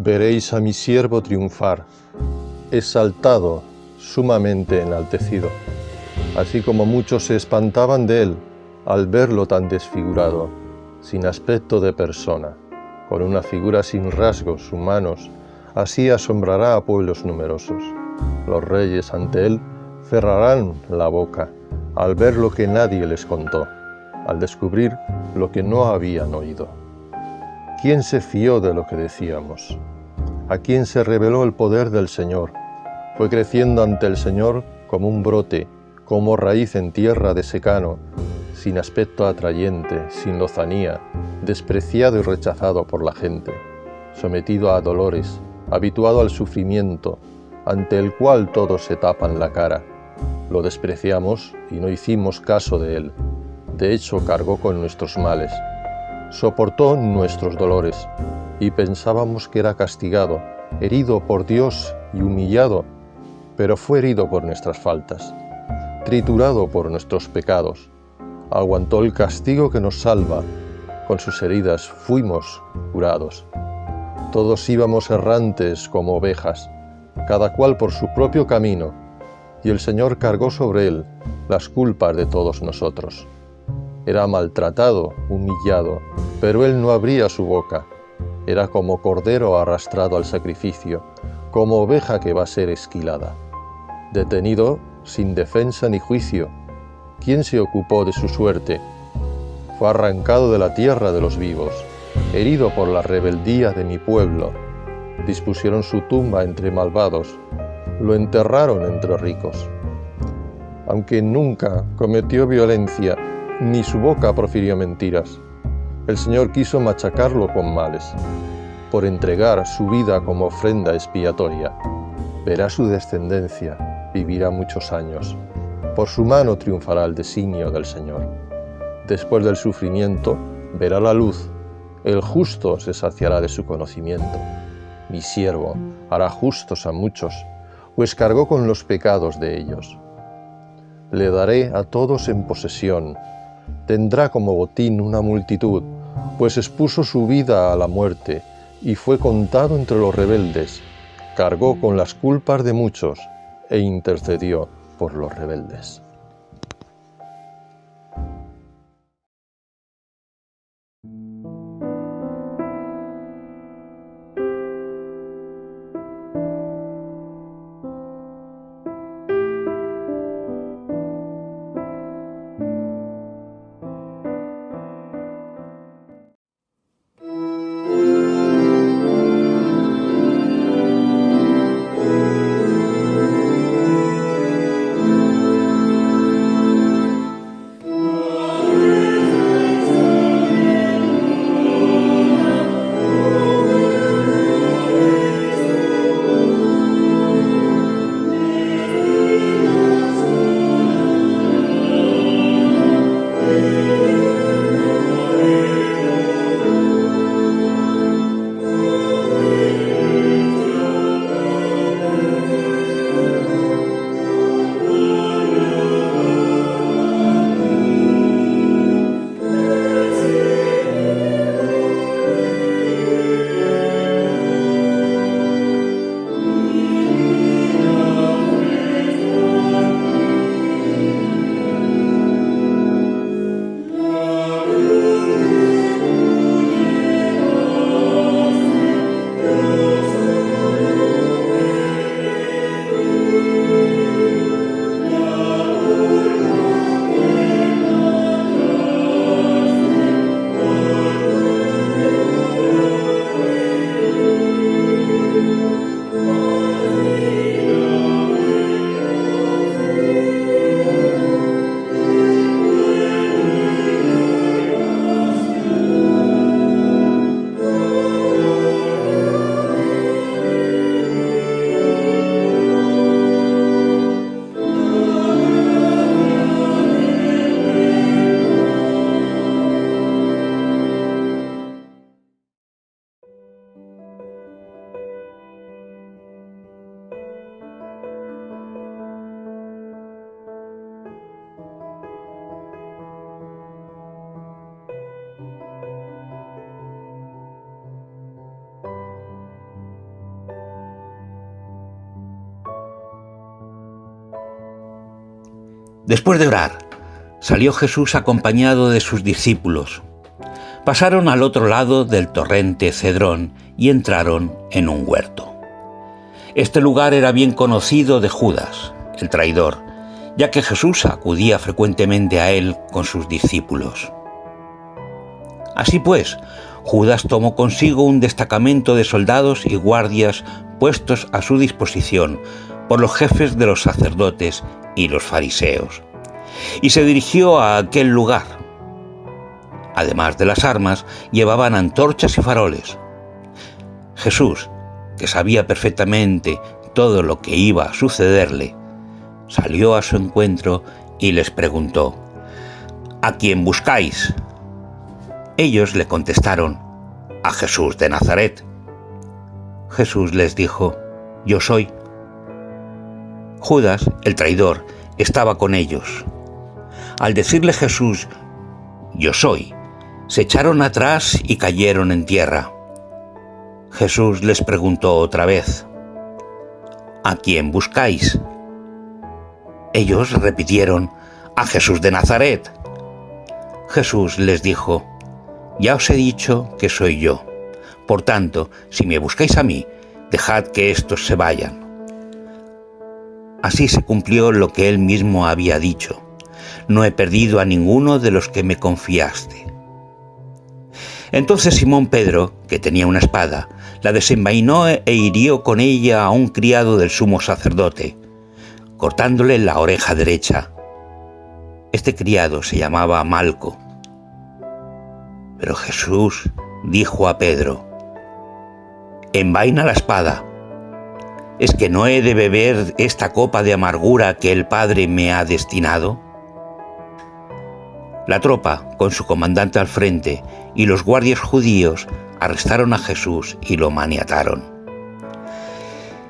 Veréis a mi siervo triunfar, exaltado, sumamente enaltecido, así como muchos se espantaban de él al verlo tan desfigurado, sin aspecto de persona, con una figura sin rasgos humanos, así asombrará a pueblos numerosos. Los reyes ante él cerrarán la boca al ver lo que nadie les contó, al descubrir lo que no habían oído. ¿Quién se fió de lo que decíamos? ¿A quién se reveló el poder del Señor? Fue creciendo ante el Señor como un brote, como raíz en tierra de secano, sin aspecto atrayente, sin lozanía, despreciado y rechazado por la gente, sometido a dolores, habituado al sufrimiento, ante el cual todos se tapan la cara. Lo despreciamos y no hicimos caso de él. De hecho, cargó con nuestros males, soportó nuestros dolores, y pensábamos que era castigado, herido por Dios y humillado, pero fue herido por nuestras faltas, triturado por nuestros pecados. Aguantó el castigo que nos salva, con sus heridas fuimos curados. Todos íbamos errantes como ovejas, cada cual por su propio camino, y el Señor cargó sobre él las culpas de todos nosotros. Era maltratado, humillado, pero él no abría su boca. Era como cordero arrastrado al sacrificio, como oveja que va a ser esquilada. Detenido, sin defensa ni juicio, ¿quién se ocupó de su suerte? Fue arrancado de la tierra de los vivos, herido por la rebeldía de mi pueblo. Dispusieron su tumba entre malvados, lo enterraron entre ricos. Aunque nunca cometió violencia, ni su boca profirió mentiras, el Señor quiso machacarlo con males, por entregar su vida como ofrenda expiatoria. Verá su descendencia, vivirá muchos años. Por su mano triunfará el designio del Señor. Después del sufrimiento, verá la luz. El justo se saciará de su conocimiento. Mi siervo hará justos a muchos, pues cargó con los pecados de ellos. Le daré a todos en posesión. Tendrá como botín una multitud, pues expuso su vida a la muerte y fue contado entre los rebeldes. Cargó con las culpas de muchos e intercedió por los rebeldes. Después de orar, salió Jesús acompañado de sus discípulos. Pasaron al otro lado del torrente Cedrón y entraron en un huerto. Este lugar era bien conocido de Judas, el traidor, ya que Jesús acudía frecuentemente a él con sus discípulos. Así pues, Judas tomó consigo un destacamento de soldados y guardias puestos a su disposición por los jefes de los sacerdotes y los fariseos, y se dirigió a aquel lugar. Además de las armas, llevaban antorchas y faroles. Jesús, que sabía perfectamente todo lo que iba a sucederle, salió a su encuentro y les preguntó: ¿A quién buscáis? Ellos le contestaron: a Jesús de Nazaret. Jesús les dijo: Yo soy. Judas, el traidor, estaba con ellos. Al decirle Jesús: Yo soy, se echaron atrás y cayeron en tierra. Jesús les preguntó otra vez: ¿A quién buscáis? Ellos repitieron: a Jesús de Nazaret. Jesús les dijo: Ya os he dicho que soy yo. Por tanto, si me buscáis a mí, dejad que éstos se vayan. Así se cumplió lo que él mismo había dicho: No he perdido a ninguno de los que me confiaste. Entonces Simón Pedro, que tenía una espada, la desenvainó e hirió con ella a un criado del sumo sacerdote, cortándole la oreja derecha. Este criado se llamaba Malco. Pero Jesús dijo a Pedro: Envaina la espada. ¿Es que no he de beber esta copa de amargura que el Padre me ha destinado? La tropa, con su comandante al frente, y los guardias judíos arrestaron a Jesús y lo maniataron.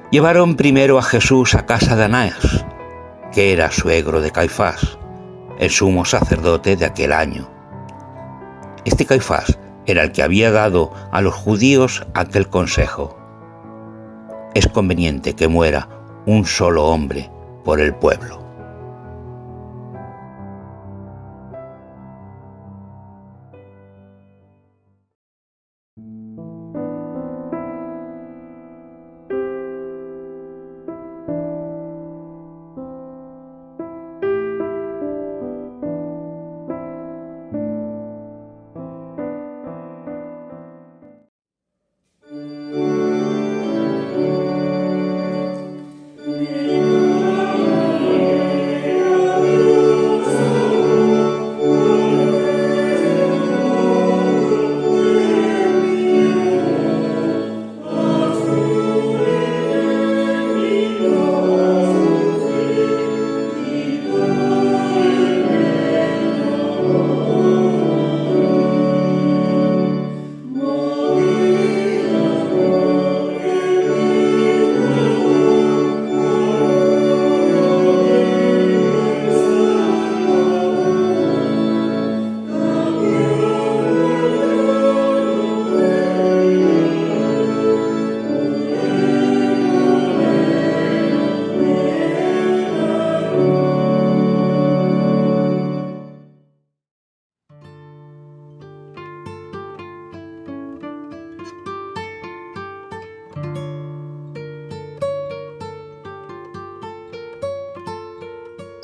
Llevaron primero a Jesús a casa de Anás, que era suegro de Caifás, el sumo sacerdote de aquel año. Este Caifás era el que había dado a los judíos aquel consejo: es conveniente que muera un solo hombre por el pueblo.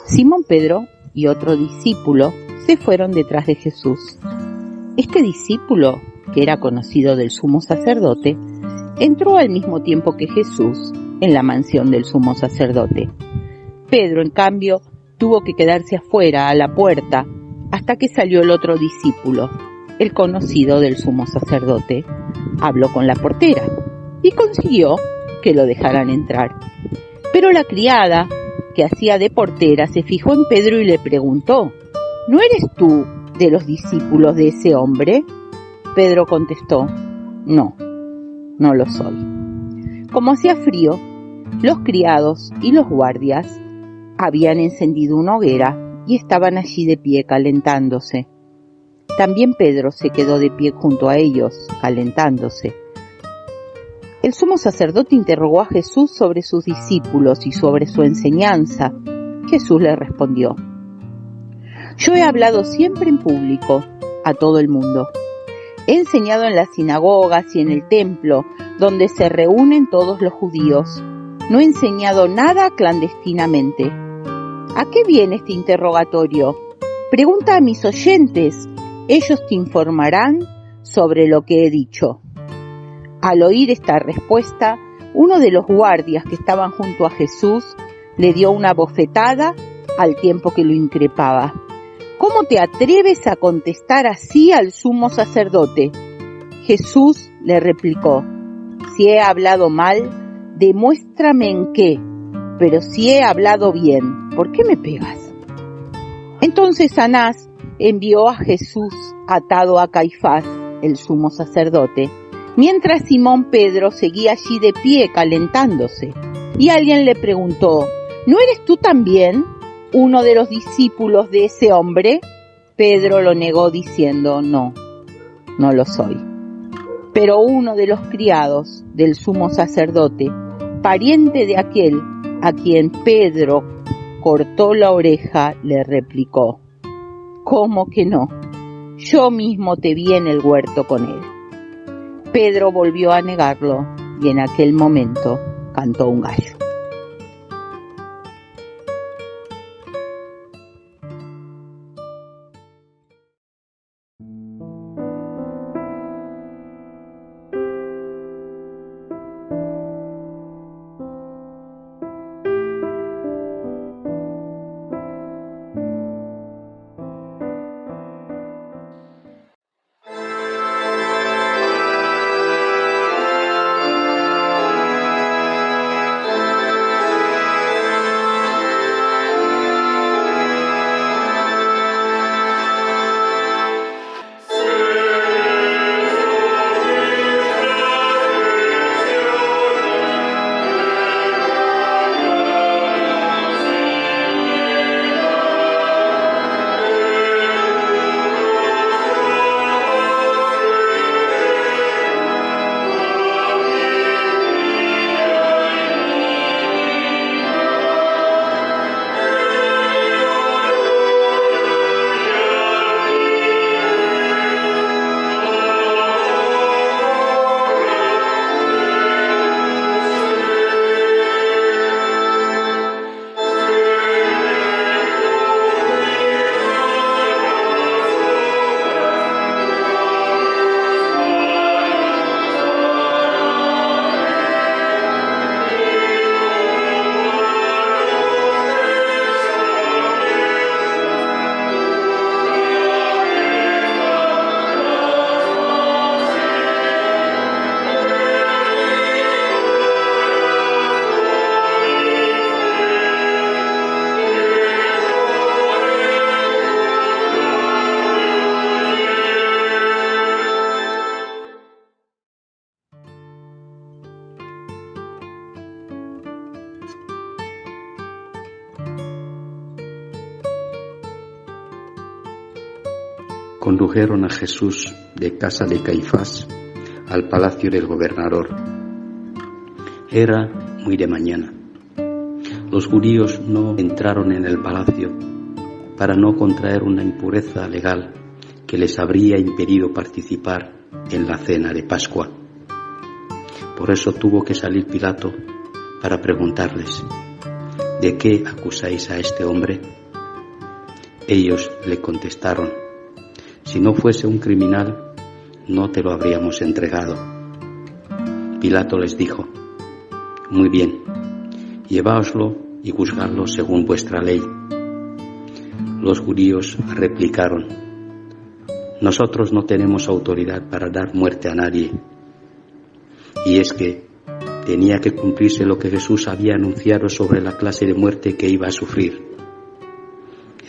Simón Pedro y otro discípulo se fueron detrás de Jesús. Este discípulo, que era conocido del sumo sacerdote, entró al mismo tiempo que Jesús en la mansión del sumo sacerdote. Pedro, en cambio, tuvo que quedarse afuera, a la puerta, hasta que salió el otro discípulo, el conocido del sumo sacerdote. Habló con la portera y consiguió que lo dejaran entrar. Pero la criada, que hacía de portera, se fijó en Pedro y le preguntó: ¿No eres tú de los discípulos de ese hombre? Pedro contestó: No, no lo soy. Como hacía frío, los criados y los guardias habían encendido una hoguera y estaban allí de pie calentándose. También Pedro se quedó de pie junto a ellos, calentándose. El sumo sacerdote interrogó a Jesús sobre sus discípulos y sobre su enseñanza. Jesús le respondió: Yo he hablado siempre en público, a todo el mundo. He enseñado en las sinagogas y en el templo, donde se reúnen todos los judíos. No he enseñado nada clandestinamente. ¿A qué viene este interrogatorio? Pregunta a mis oyentes, ellos te informarán sobre lo que he dicho. Al oír esta respuesta, uno de los guardias que estaban junto a Jesús le dio una bofetada al tiempo que lo increpaba. ¿Cómo te atreves a contestar así al sumo sacerdote? Jesús le replicó, si he hablado mal, demuéstrame en qué, pero si he hablado bien, ¿por qué me pegas? Entonces Anás envió a Jesús atado a Caifás, el sumo sacerdote, mientras Simón Pedro seguía allí de pie calentándose. Y alguien le preguntó, ¿no eres tú también uno de los discípulos de ese hombre? Pedro lo negó diciendo, no lo soy. Pero uno de los criados del sumo sacerdote, pariente de aquel a quien Pedro cortó la oreja, le replicó, ¿cómo que no? Yo mismo te vi en el huerto con él. Pedro volvió a negarlo y en aquel momento cantó un gallo. Condujeron a Jesús de casa de Caifás al palacio del gobernador. Era muy de mañana. Los judíos no entraron en el palacio para no contraer una impureza legal que les habría impedido participar en la cena de Pascua. Por eso tuvo que salir Pilato para preguntarles, ¿de qué acusáis a este hombre? Ellos le contestaron, si no fuese un criminal, no te lo habríamos entregado. Pilato les dijo, muy bien, lleváoslo y juzgadlo según vuestra ley. Los judíos replicaron, nosotros no tenemos autoridad para dar muerte a nadie. Y es que tenía que cumplirse lo que Jesús había anunciado sobre la clase de muerte que iba a sufrir.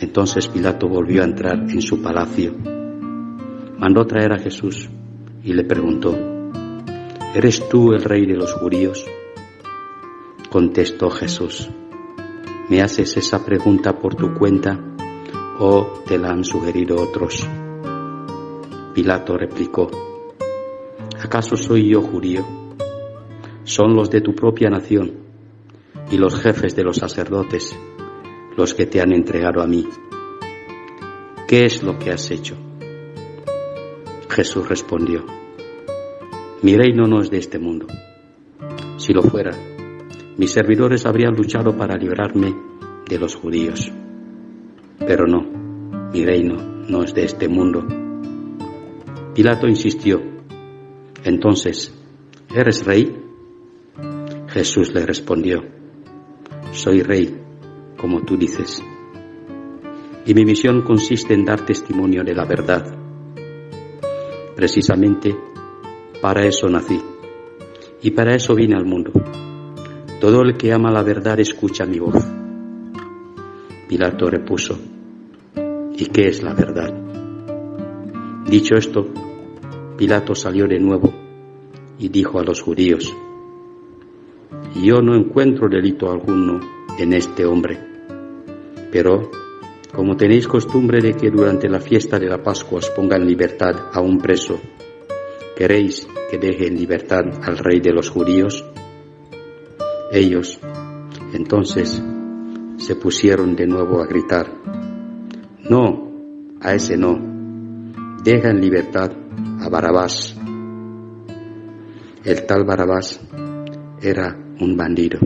Entonces Pilato volvió a entrar en su palacio. Mandó traer a Jesús y le preguntó, ¿eres tú el rey de los judíos? Contestó Jesús, ¿me haces esa pregunta por tu cuenta o te la han sugerido otros? Pilato replicó, ¿acaso soy yo judío? Son los de tu propia nación y los jefes de los sacerdotes los que te han entregado a mí. ¿qué es lo que has hecho? Jesús respondió: mi reino no es de este mundo. Si lo fuera, mis servidores habrían luchado para librarme de los judíos. Pero no, mi reino no es de este mundo. Pilato insistió: entonces, ¿eres rey? Jesús le respondió: soy rey, como tú dices. Y mi misión consiste en dar testimonio de la verdad. Precisamente para eso nací, y para eso vine al mundo. Todo el que ama la verdad escucha mi voz. Pilato repuso: ¿y qué es la verdad? Dicho esto, Pilato salió de nuevo y dijo a los judíos: yo no encuentro delito alguno en este hombre, pero como tenéis costumbre de que durante la fiesta de la Pascua os ponga en libertad a un preso, ¿queréis que deje en libertad al rey de los judíos? Ellos, entonces, se pusieron de nuevo a gritar: no, a ese no, deja en libertad a Barabás. El tal Barabás era un bandido.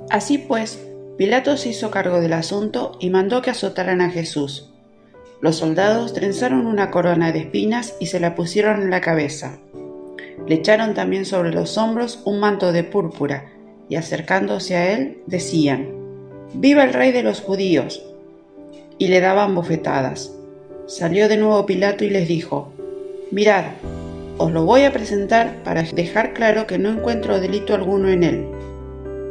Así pues, Pilato se hizo cargo del asunto y mandó que azotaran a Jesús. Los soldados trenzaron una corona de espinas y se la pusieron en la cabeza. Le echaron también sobre los hombros un manto de púrpura y acercándose a él decían: «¡Viva el rey de los judíos!» y le daban bofetadas. Salió de nuevo Pilato y les dijo: «Mirad, os lo voy a presentar para dejar claro que no encuentro delito alguno en él».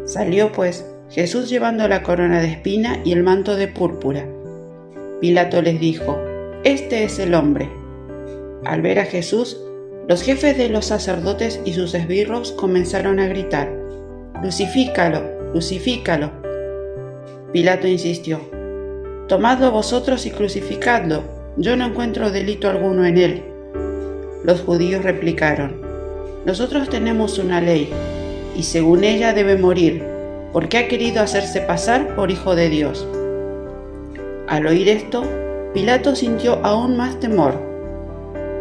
Salió pues Jesús llevando la corona de espina y el manto de púrpura. Pilato les dijo: «Este es el hombre». Al ver a Jesús, los jefes de los sacerdotes y sus esbirros comenzaron a gritar: «¡Crucifícalo! ¡Crucifícalo!». Pilato insistió: «Tomadlo vosotros y crucificadlo, yo no encuentro delito alguno en él». Los judíos replicaron: «Nosotros tenemos una ley, y según ella debe morir, porque ha querido hacerse pasar por hijo de Dios». Al oír esto, Pilato sintió aún más temor.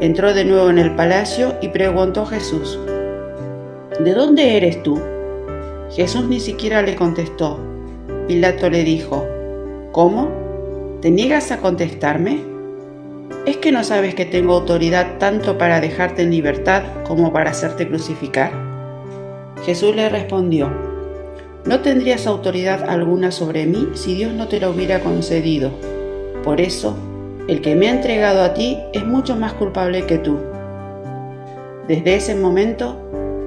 Entró de nuevo en el palacio y preguntó a Jesús: «¿De dónde eres tú?». Jesús ni siquiera le contestó. Pilato le dijo: «¿Cómo? ¿Te niegas a contestarme? ¿Es que no sabes que tengo autoridad tanto para dejarte en libertad como para hacerte crucificar?». Jesús le respondió: no tendrías autoridad alguna sobre mí si Dios no te la hubiera concedido. Por eso, el que me ha entregado a ti es mucho más culpable que tú». Desde ese momento,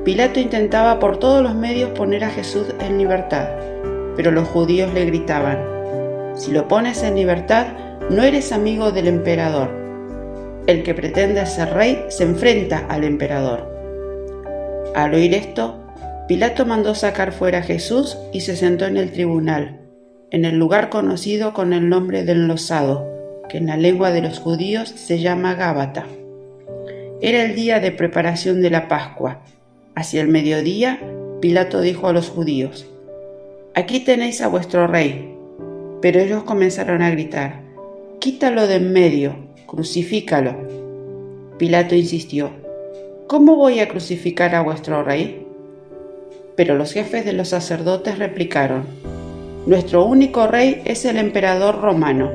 Pilato intentaba por todos los medios poner a Jesús en libertad, pero los judíos le gritaban: «Si lo pones en libertad, no eres amigo del emperador. El que pretende ser rey se enfrenta al emperador». Al oír esto, Pilato mandó sacar fuera a Jesús y se sentó en el tribunal, en el lugar conocido con el nombre de Enlosado, que en la lengua de los judíos se llama Gábata. Era el día de preparación de la Pascua. Hacia el mediodía, Pilato dijo a los judíos: «Aquí tenéis a vuestro rey». Pero ellos comenzaron a gritar: «Quítalo de en medio, crucifícalo». Pilato insistió: «¿Cómo voy a crucificar a vuestro rey?». Pero los jefes de los sacerdotes replicaron: «Nuestro único rey es el emperador romano».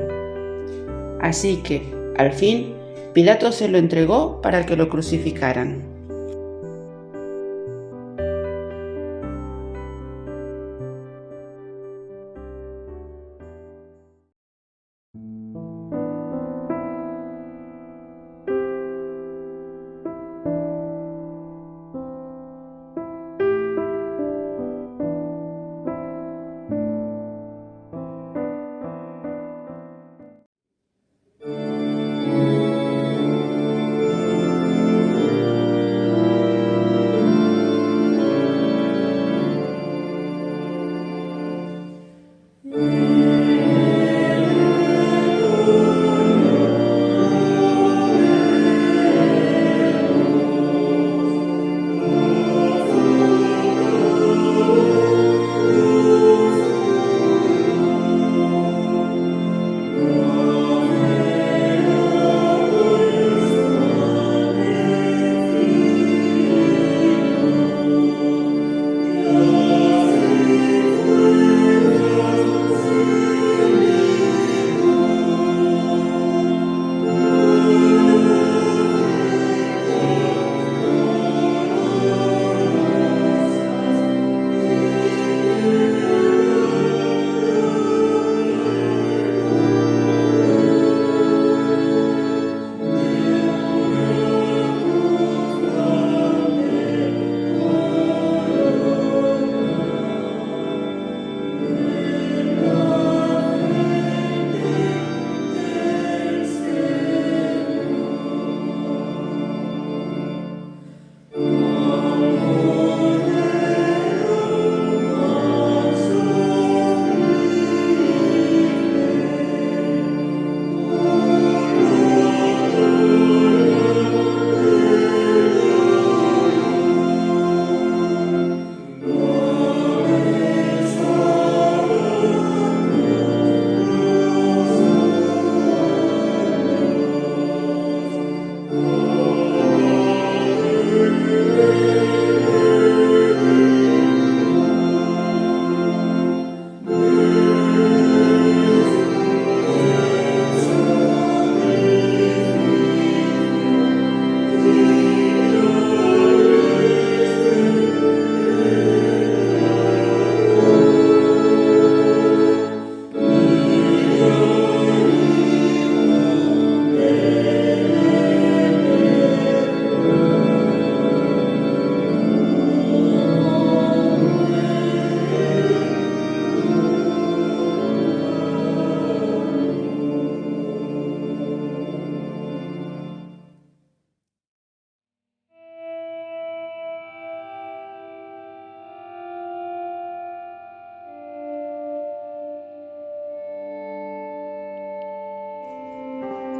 Así que, al fin, Pilato se lo entregó para que lo crucificaran.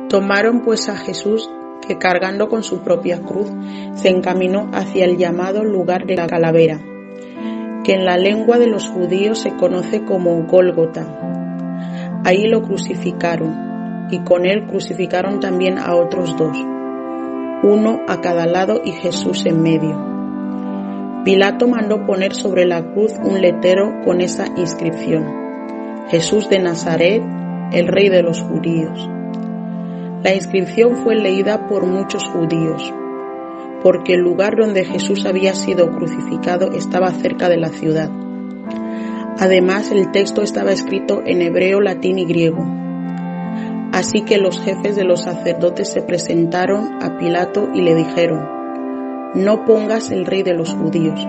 Tomaron pues a Jesús, que cargando con su propia cruz, se encaminó hacia el llamado lugar de la calavera, que en la lengua de los judíos se conoce como Gólgota. Ahí lo crucificaron, y con él crucificaron también a otros dos, uno a cada lado y Jesús en medio. Pilato mandó poner sobre la cruz un letrero con esa inscripción: Jesús de Nazaret, el Rey de los judíos. La inscripción fue leída por muchos judíos, porque el lugar donde Jesús había sido crucificado estaba cerca de la ciudad. Además, el texto estaba escrito en hebreo, latín y griego. Así que los jefes de los sacerdotes se presentaron a Pilato y le dijeron: «No pongas el rey de los judíos»,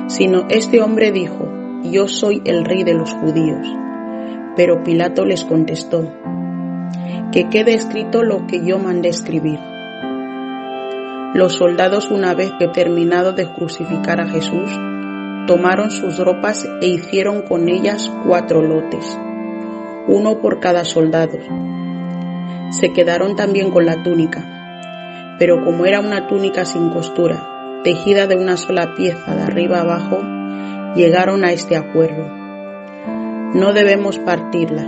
sino este hombre dijo: «Yo soy el rey de los judíos». Pero Pilato les contestó: «Que quede escrito lo que yo mandé escribir». Los soldados, una vez que terminado de crucificar a Jesús, tomaron sus ropas e hicieron con ellas 4 lotes, uno por cada soldado. Se quedaron también con la túnica, pero como era una túnica sin costura, tejida de una sola pieza de arriba abajo, llegaron a este acuerdo: «No debemos partirla.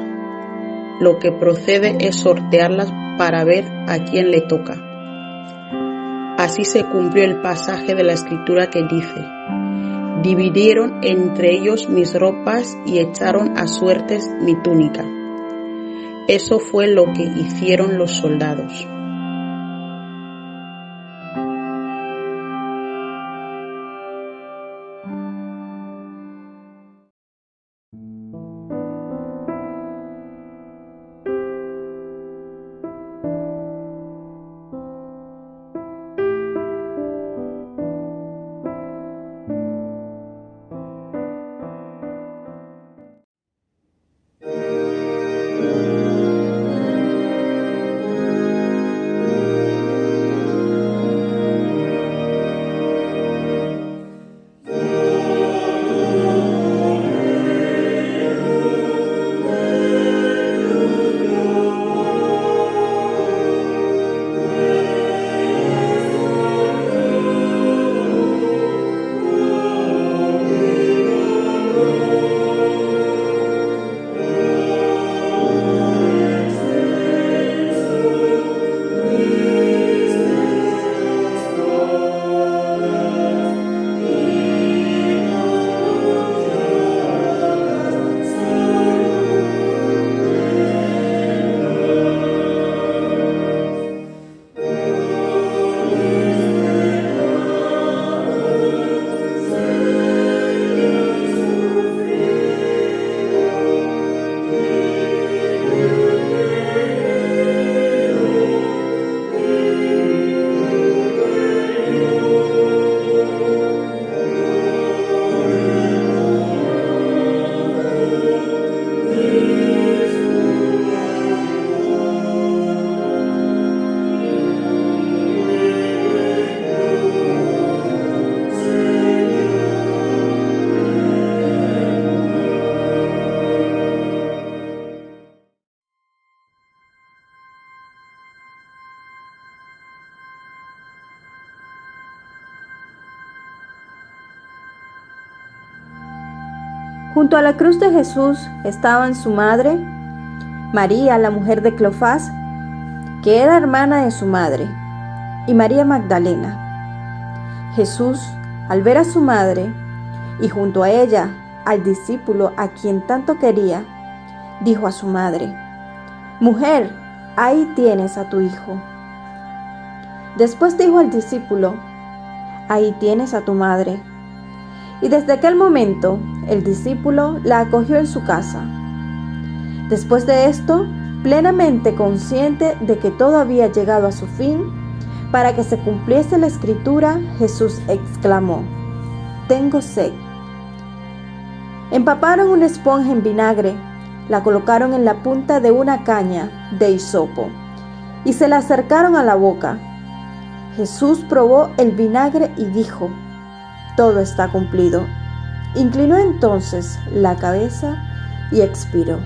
Lo que procede es sortearlas para ver a quién le toca». Así se cumplió el pasaje de la Escritura que dice: «Dividieron entre ellos mis ropas y echaron a suertes mi túnica». Eso fue lo que hicieron los soldados. Junto a la cruz de Jesús estaban su madre, María, la mujer de Cleofás, que era hermana de su madre, y María Magdalena. Jesús, al ver a su madre y junto a ella al discípulo a quien tanto quería, dijo a su madre: «Mujer, ahí tienes a tu hijo». Después dijo al discípulo: «Ahí tienes a tu madre». Y desde aquel momento el discípulo la acogió en su casa. Después de esto, plenamente consciente de que todo había llegado a su fin, para que se cumpliese la escritura, Jesús exclamó: «Tengo sed». Empaparon una esponja en vinagre, la colocaron en la punta de una caña de hisopo y se la acercaron a la boca. Jesús probó el vinagre y dijo: «Todo está cumplido». Inclinó entonces la cabeza y expiró.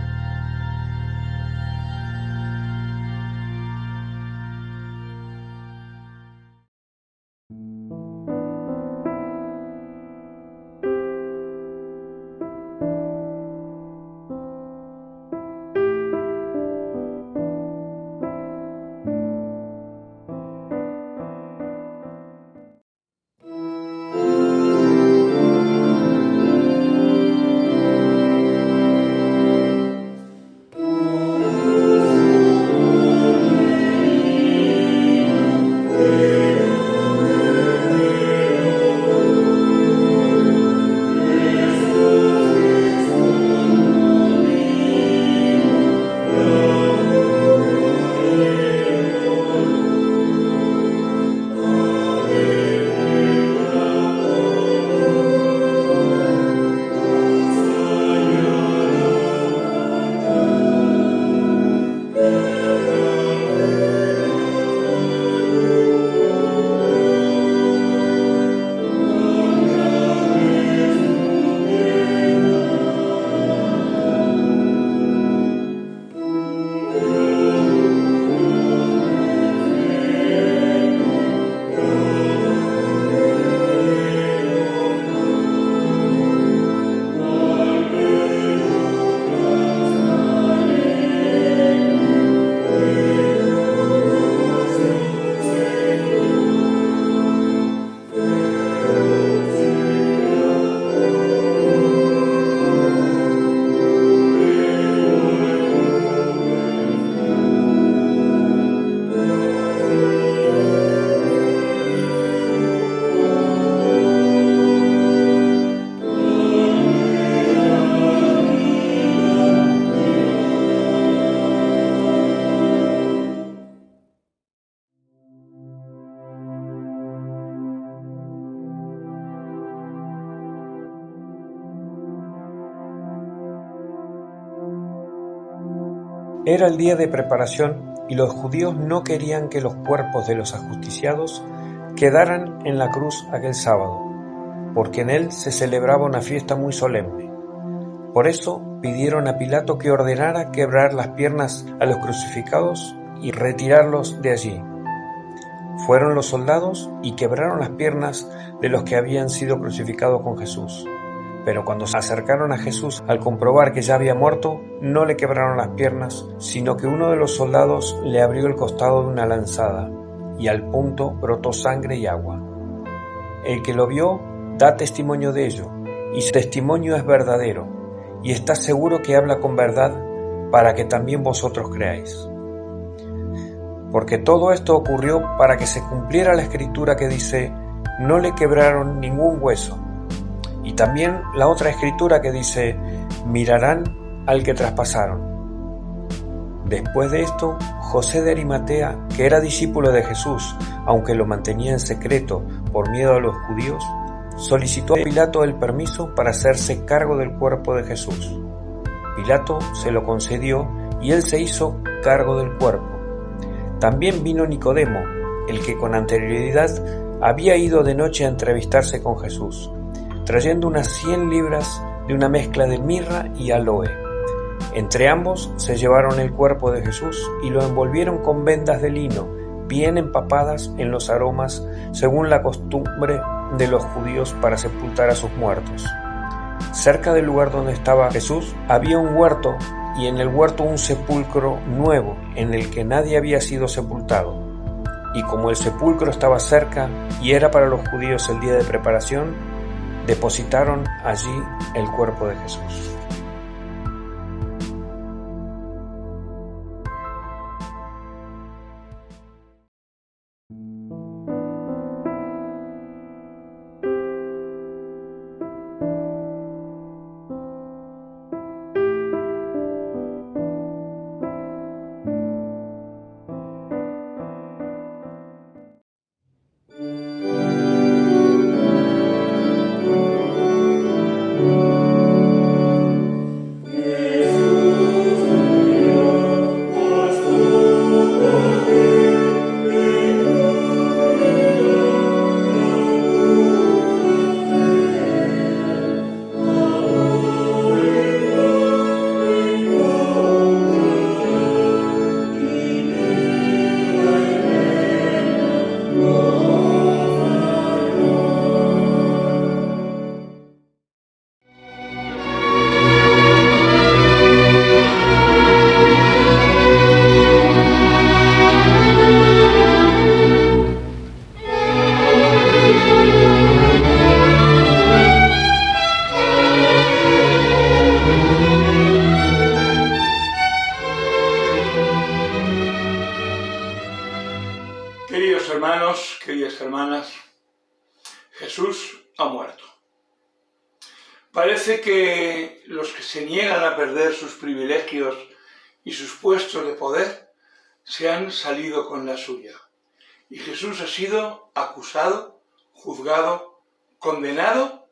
Era el día de preparación y los judíos no querían que los cuerpos de los ajusticiados quedaran en la cruz aquel sábado, porque en él se celebraba una fiesta muy solemne. Por eso pidieron a Pilato que ordenara quebrar las piernas a los crucificados y retirarlos de allí. Fueron los soldados y quebraron las piernas de los que habían sido crucificados con Jesús. Pero cuando se acercaron a Jesús al comprobar que ya había muerto, no le quebraron las piernas, sino que uno de los soldados le abrió el costado de una lanzada, y al punto brotó sangre y agua. El que lo vio da testimonio de ello, y su testimonio es verdadero, y está seguro que habla con verdad, para que también vosotros creáis. Porque todo esto ocurrió para que se cumpliera la escritura que dice: no le quebraron ningún hueso. Y también la otra escritura que dice: mirarán al que traspasaron. Después de esto, José de Arimatea, que era discípulo de Jesús, aunque lo mantenía en secreto por miedo a los judíos, solicitó a Pilato el permiso para hacerse cargo del cuerpo de Jesús. Pilato se lo concedió y él se hizo cargo del cuerpo. También vino Nicodemo, el que con anterioridad había ido de noche a entrevistarse con Jesús, trayendo unas 100 libras de una mezcla de mirra y aloe. Entre ambos se llevaron el cuerpo de Jesús y lo envolvieron con vendas de lino, bien empapadas en los aromas, según la costumbre de los judíos para sepultar a sus muertos. Cerca del lugar donde estaba Jesús había un huerto, y en el huerto un sepulcro nuevo en el que nadie había sido sepultado. Y como el sepulcro estaba cerca y era para los judíos el día de preparación, depositaron allí el cuerpo de Jesús. Queridos hermanos, queridas hermanas, Jesús ha muerto. Parece que los que se niegan a perder sus privilegios y sus puestos de poder se han salido con la suya. Y Jesús ha sido acusado, juzgado, condenado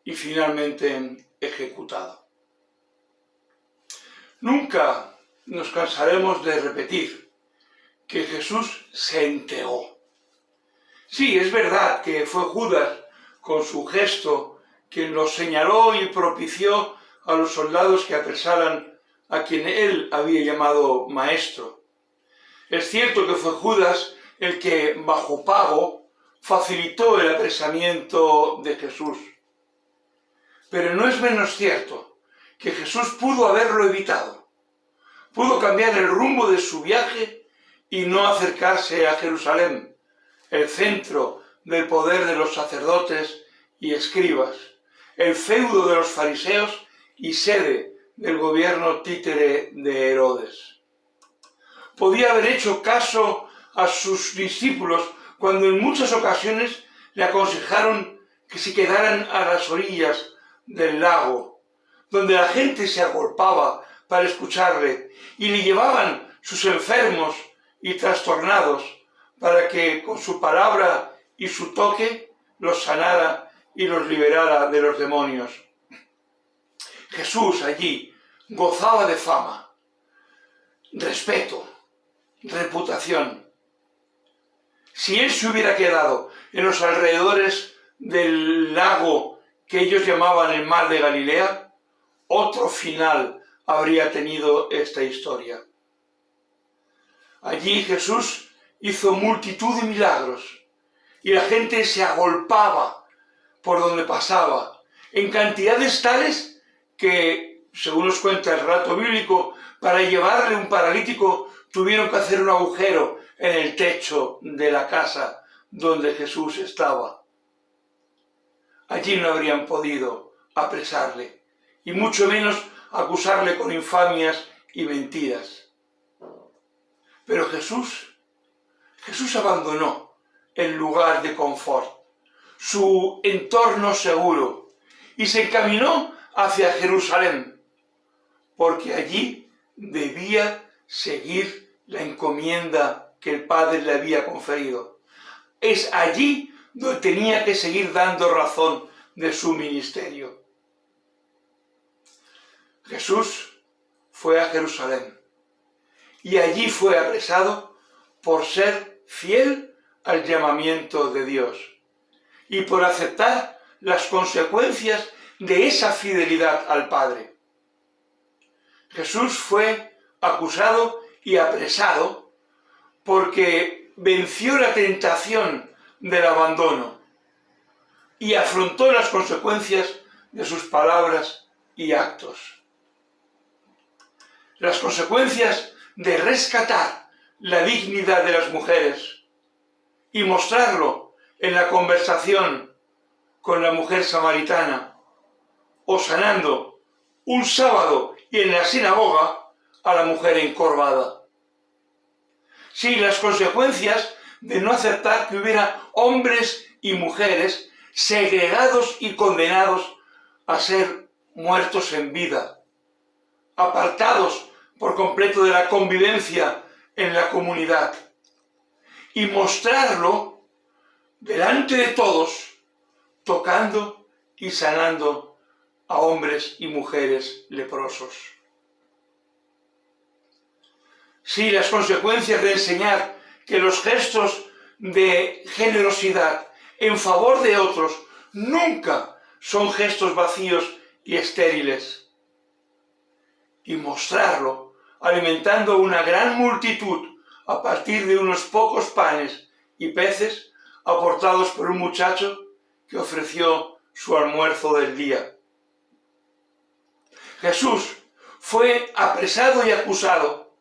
y finalmente ejecutado. Nunca nos cansaremos de repetir que Jesús se entregó. Sí, es verdad que fue Judas, con su gesto, quien lo señaló y propició a los soldados que apresaran a quien él había llamado maestro. Es cierto que fue Judas el que, bajo pago, facilitó el apresamiento de Jesús. Pero no es menos cierto que Jesús pudo haberlo evitado. Pudo cambiar el rumbo de su viaje y no acercarse a Jerusalén, el centro del poder de los sacerdotes y escribas, el feudo de los fariseos y sede del gobierno títere de Herodes. Podía haber hecho caso a sus discípulos cuando en muchas ocasiones le aconsejaron que se quedaran a las orillas del lago, donde la gente se agolpaba para escucharle y le llevaban sus enfermos y trastornados para que con su palabra y su toque los sanara y los liberara de los demonios. Jesús allí gozaba de fama. respeto, reputación. Si él se hubiera quedado en los alrededores del lago que ellos llamaban el Mar de Galilea, otro final habría tenido esta historia. Allí Jesús hizo multitud de milagros y la gente se agolpaba por donde pasaba, en cantidades tales que, según nos cuenta el relato bíblico, para llevarle un paralítico tuvieron que hacer un agujero en el techo de la casa donde Jesús estaba. Allí no habrían podido apresarle, y mucho menos acusarle con infamias y mentiras. Pero Jesús abandonó el lugar de confort, su entorno seguro, y se encaminó hacia Jerusalén, porque allí debía seguir la encomienda que el Padre le había conferido. Es allí donde tenía que seguir dando razón de su ministerio. Jesús fue a Jerusalén y allí fue apresado por ser fiel al llamamiento de Dios y por aceptar las consecuencias de esa fidelidad al Padre. Jesús fue acusado y apresado porque venció la tentación del abandono y afrontó las consecuencias de sus palabras y actos. Las consecuencias de rescatar la dignidad de las mujeres y mostrarlo en la conversación con la mujer samaritana, o sanando un sábado y en la sinagoga a la mujer encorvada. Sí, las consecuencias de no aceptar que hubiera hombres y mujeres segregados y condenados a ser muertos en vida, apartados por completo de la convivencia en la comunidad, y mostrarlo delante de todos, tocando y sanando a hombres y mujeres leprosos. Sí, las consecuencias de enseñar que los gestos de generosidad en favor de otros nunca son gestos vacíos y estériles, y mostrarlo alimentando una gran multitud a partir de unos pocos panes y peces aportados por un muchacho que ofreció su almuerzo del día. Jesús fue apresado y acusado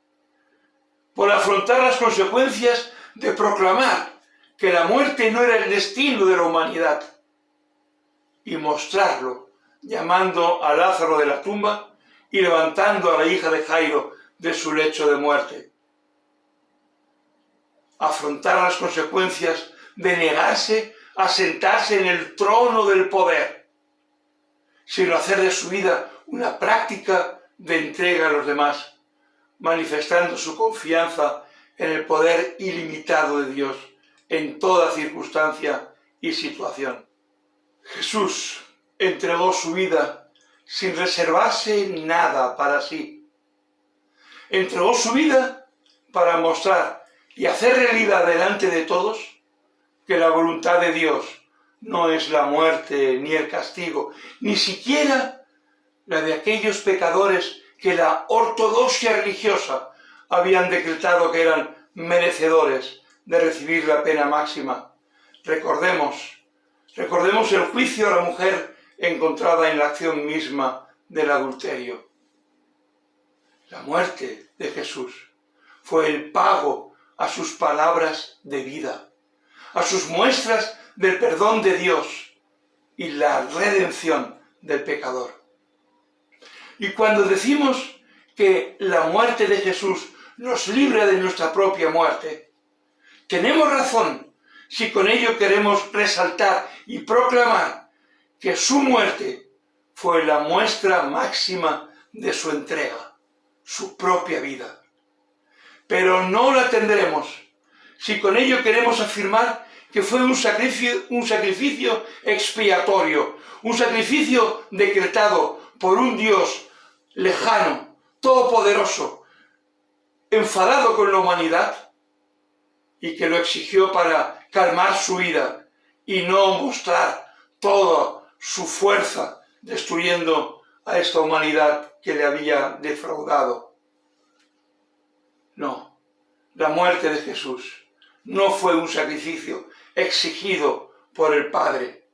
por afrontar las consecuencias de proclamar que la muerte no era el destino de la humanidad y mostrarlo llamando a Lázaro de la tumba y levantando a la hija de Jairo de su lecho de muerte. Afrontar las consecuencias de negarse a sentarse en el trono del poder, sino hacer de su vida una práctica de entrega a los demás, manifestando su confianza en el poder ilimitado de Dios en toda circunstancia y situación. Jesús entregó su vida sin reservarse nada para sí. Entregó su vida para mostrar y hacer realidad delante de todos que la voluntad de Dios no es la muerte ni el castigo, ni siquiera la de aquellos pecadores que la ortodoxia religiosa habían decretado que eran merecedores de recibir la pena máxima. Recordemos el juicio a la mujer encontrada en la acción misma del adulterio. La muerte de Jesús fue el pago a sus palabras de vida, a sus muestras del perdón de Dios y la redención del pecador. Y cuando decimos que la muerte de Jesús nos libra de nuestra propia muerte, tenemos razón si con ello queremos resaltar y proclamar que su muerte fue la muestra máxima de su entrega, su propia vida. Pero no la tendremos si con ello queremos afirmar que fue un sacrificio expiatorio, un sacrificio decretado por un Dios lejano, todopoderoso, enfadado con la humanidad y que lo exigió para calmar su ira y no mostrar toda su fuerza destruyendo a esta humanidad que le había defraudado. No, la muerte de Jesús no fue un sacrificio exigido por el Padre,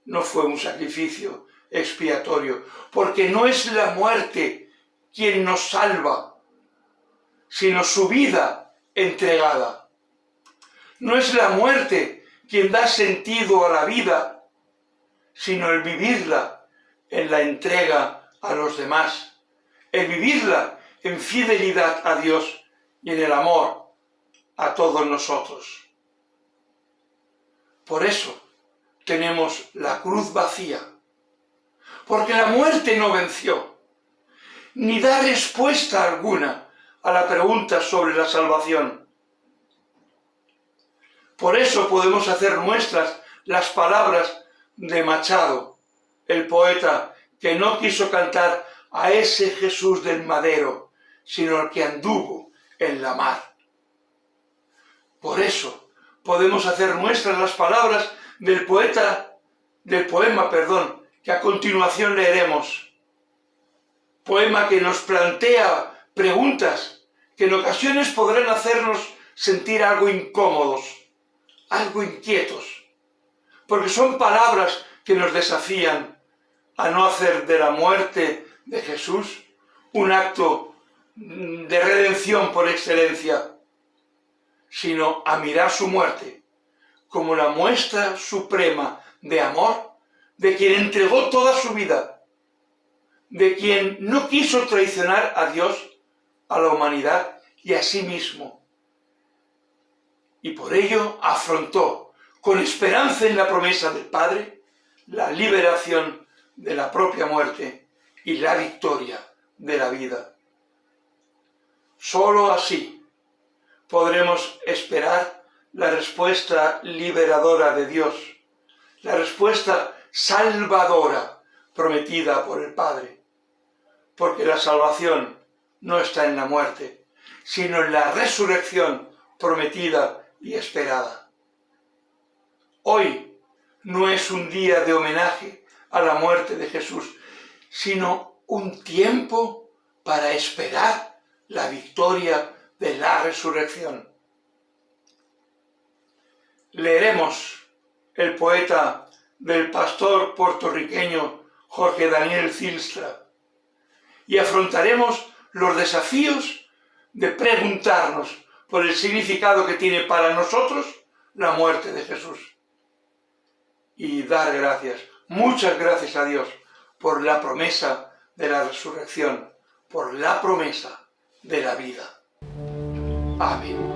no fue un sacrificio expiatorio, porque no es la muerte quien nos salva, sino su vida entregada. No es la muerte quien da sentido a la vida, sino el vivirla en la entrega a los demás, el vivirla en fidelidad a Dios y en el amor a todos nosotros. Por eso tenemos la cruz vacía, porque la muerte no venció, ni da respuesta alguna a la pregunta sobre la salvación. Por eso podemos hacer nuestras las palabras de Machado, el poeta que no quiso cantar a ese Jesús del madero, sino al que anduvo en la mar. Por eso podemos hacer nuestras las palabras del poema, que a continuación leeremos. Poema que nos plantea preguntas que en ocasiones podrán hacernos sentir algo incómodos, algo inquietos, porque son palabras que nos desafían a no hacer de la muerte de Jesús un acto de redención por excelencia, sino a mirar su muerte como la muestra suprema de amor de quien entregó toda su vida, de quien no quiso traicionar a Dios, a la humanidad y a sí mismo. Y por ello afrontó, con esperanza en la promesa del Padre, la liberación de la propia muerte y la victoria de la vida. Solo así podremos esperar la respuesta liberadora de Dios, la respuesta salvadora prometida por el Padre, porque la salvación no está en la muerte, sino en la resurrección prometida y esperada. Hoy no es un día de homenaje a la muerte de Jesús, sino un tiempo para esperar la victoria de la resurrección. Leeremos el poeta del pastor puertorriqueño Jorge Daniel Zylstra y afrontaremos los desafíos de preguntarnos por el significado que tiene para nosotros la muerte de Jesús y dar gracias, muchas gracias a Dios por la promesa de la resurrección, por la promesa de la vida. Amén.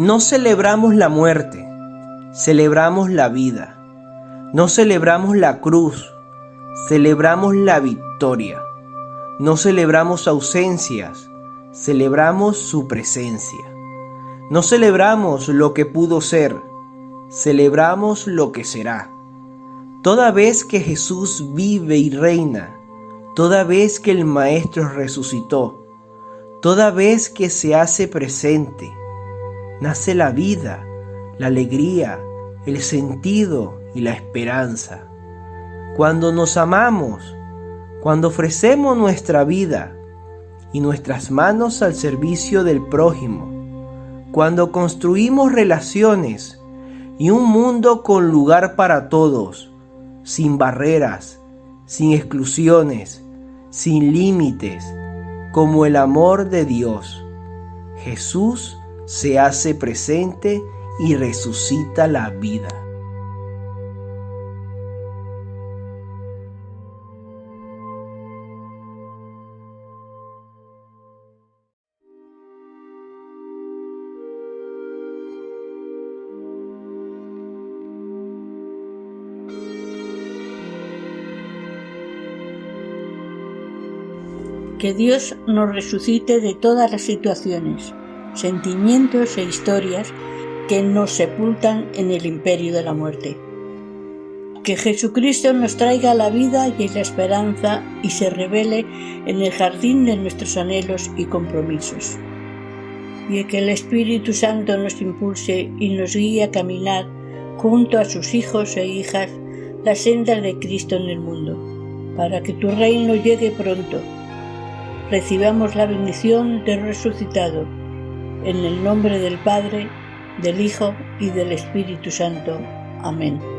No celebramos la muerte, celebramos la vida. No celebramos la cruz, celebramos la victoria. No celebramos ausencias, celebramos su presencia. No celebramos lo que pudo ser, celebramos lo que será. Toda vez que Jesús vive y reina, toda vez que el Maestro resucitó, toda vez que se hace presente, nace la vida, la alegría, el sentido y la esperanza. Cuando nos amamos, cuando ofrecemos nuestra vida y nuestras manos al servicio del prójimo, cuando construimos relaciones y un mundo con lugar para todos, sin barreras, sin exclusiones, sin límites, como el amor de Dios, Jesús se hace presente y resucita la vida. Que Dios nos resucite de todas las situaciones, sentimientos e historias que nos sepultan en el imperio de la muerte. Que Jesucristo nos traiga la vida y la esperanza y se revele en el jardín de nuestros anhelos y compromisos. Y que el Espíritu Santo nos impulse y nos guíe a caminar junto a sus hijos e hijas las sendas de Cristo en el mundo, para que tu reino llegue pronto. Recibamos la bendición del resucitado, en el nombre del Padre, del Hijo y del Espíritu Santo. Amén.